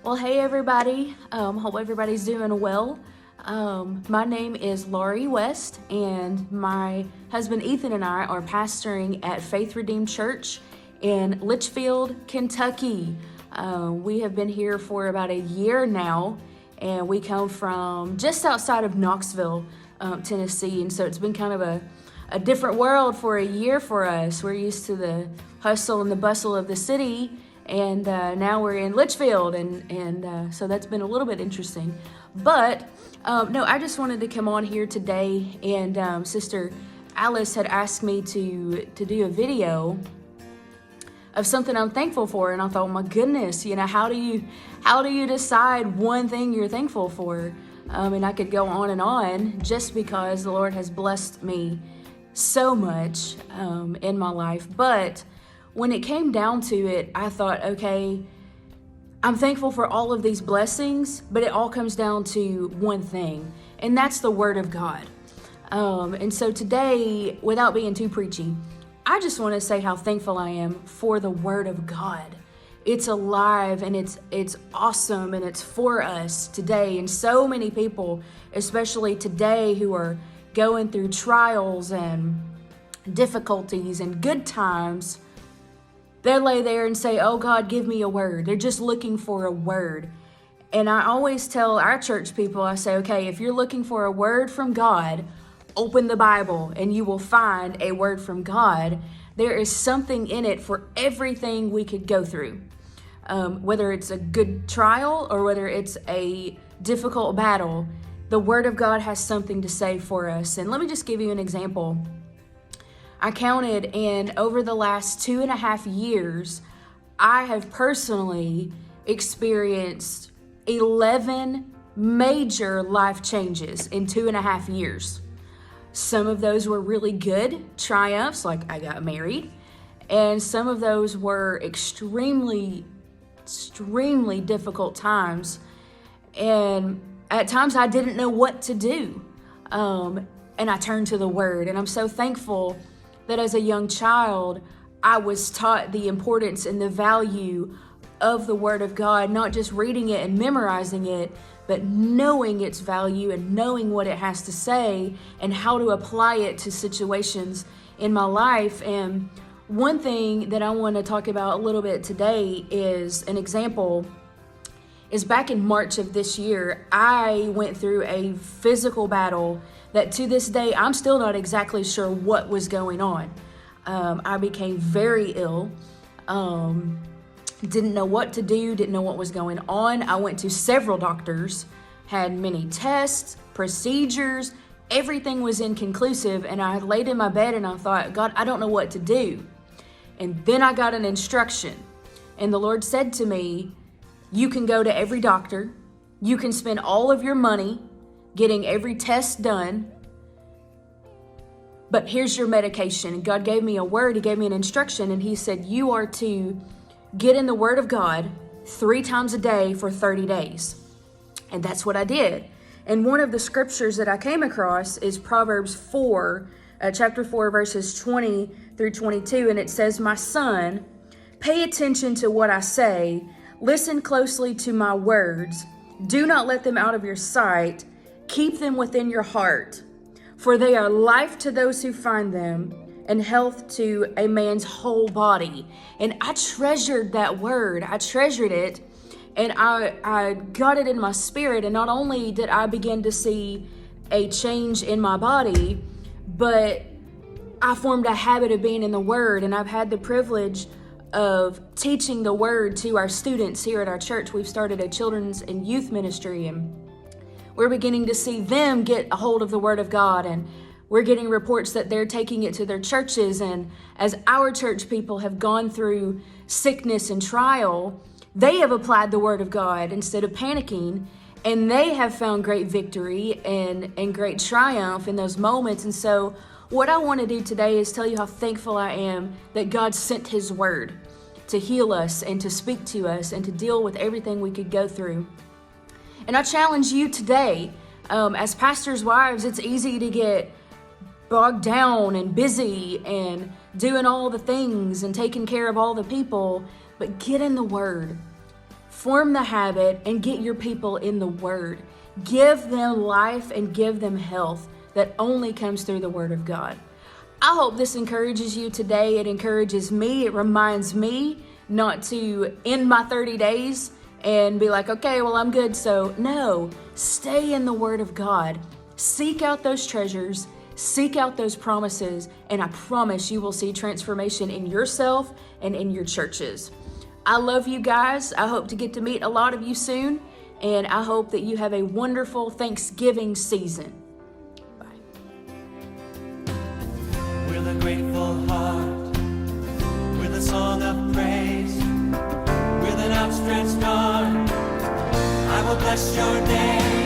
Well, hey everybody. Hope everybody's doing well. My name is Lauri West, and my husband Ethan and I are pastoring at Faith Redeemed Church in Litchfield, Kentucky. We have been here for about a year now, and we come from just outside of Knoxville, Tennessee, and so it's been kind of a different world for a year for us. We're used to the hustle and the bustle of the city, and now we're in Litchfield, and so that's been a little bit interesting. But no, I just wanted to come on here today, and Sister Alice had asked me to do a video of something I'm thankful for, and I thought, my goodness, how do you decide one thing you're thankful for? And I could go on just because the Lord has blessed me so much in my life. But when it came down to it, I thought, okay, I'm thankful for all of these blessings, but it all comes down to one thing, and that's the Word of God. And so today, without being too preachy, I just want to say how thankful I am for the Word of God. It's alive, and it's awesome, and it's for us today. And so many people, especially today, who are going through trials and difficulties and good times, they lay there and say, oh God, give me a word. They're just looking for a word. And I always tell our church people, I say, okay, if you're looking for a word from God, open the Bible and you will find a word from God. There is something in it for everything we could go through. Whether it's a good trial or whether it's a difficult battle, the Word of God has something to say for us. And let me just give you an example. I counted, and over the last 2.5 years, I have personally experienced 11 major life changes in 2.5 years. Some of those were really good triumphs, like I got married, and some of those were extremely difficult times. And at times I didn't know what to do. And I turned to the Word, and I'm so thankful that as a young child, I was taught the importance and the value of the Word of God, not just reading it and memorizing it, but knowing its value and knowing what it has to say and how to apply it to situations in my life. And one thing that I want to talk about a little bit today is an example. Is back in March of this year, I went through a physical battle that to this day, I'm still not exactly sure what was going on. I became very ill, didn't know what to do, didn't know what was going on. I went to several doctors, had many tests, procedures, everything was inconclusive, and I laid in my bed and I thought, God, I don't know what to do. And then I got an instruction, and the Lord said to me, you can go to every doctor, you can spend all of your money getting every test done, but here's your medication. And God gave me a word, He gave me an instruction, and He said, you are to get in the Word of God 3 times a day for 30 days. And that's what I did. And one of the scriptures that I came across is Proverbs 4, chapter 4, verses 20 through 22, and it says, my son, pay attention to what I say, listen closely to my words. Do not let them out of your sight. Keep them within your heart. For they are life to those who find them and health to a man's whole body. And I treasured that word. I treasured it. And I got it in my spirit. And not only did I begin to see a change in my body, but I formed a habit of being in the Word. And I've had the privilege of teaching the Word to our students here at our church. We've started a children's and youth ministry, and we're beginning to see them get a hold of the Word of God, and we're getting reports that they're taking it to their churches. And as our church people have gone through sickness and trial, they have applied the Word of God instead of panicking, and they have found great victory and great triumph in those moments. And so what I want to do today is tell you how thankful I am that God sent His Word to heal us and to speak to us and to deal with everything we could go through. And I challenge you today, as pastors' wives, it's easy to get bogged down and busy and doing all the things and taking care of all the people, but get in the Word. form the habit, and get your people in the Word. Give them life and give them health that only comes through the Word of God. I hope this encourages you today. It encourages me. It reminds me not to end my 30 days and be like, okay, well, I'm good. So no, stay in the Word of God. Seek out those treasures. Seek out those promises. And I promise you will see transformation in yourself and in your churches. I love you guys. I hope to get to meet a lot of you soon. And I hope that you have a wonderful Thanksgiving season. With a grateful heart, with a song of praise, with an outstretched arm, I will bless your name.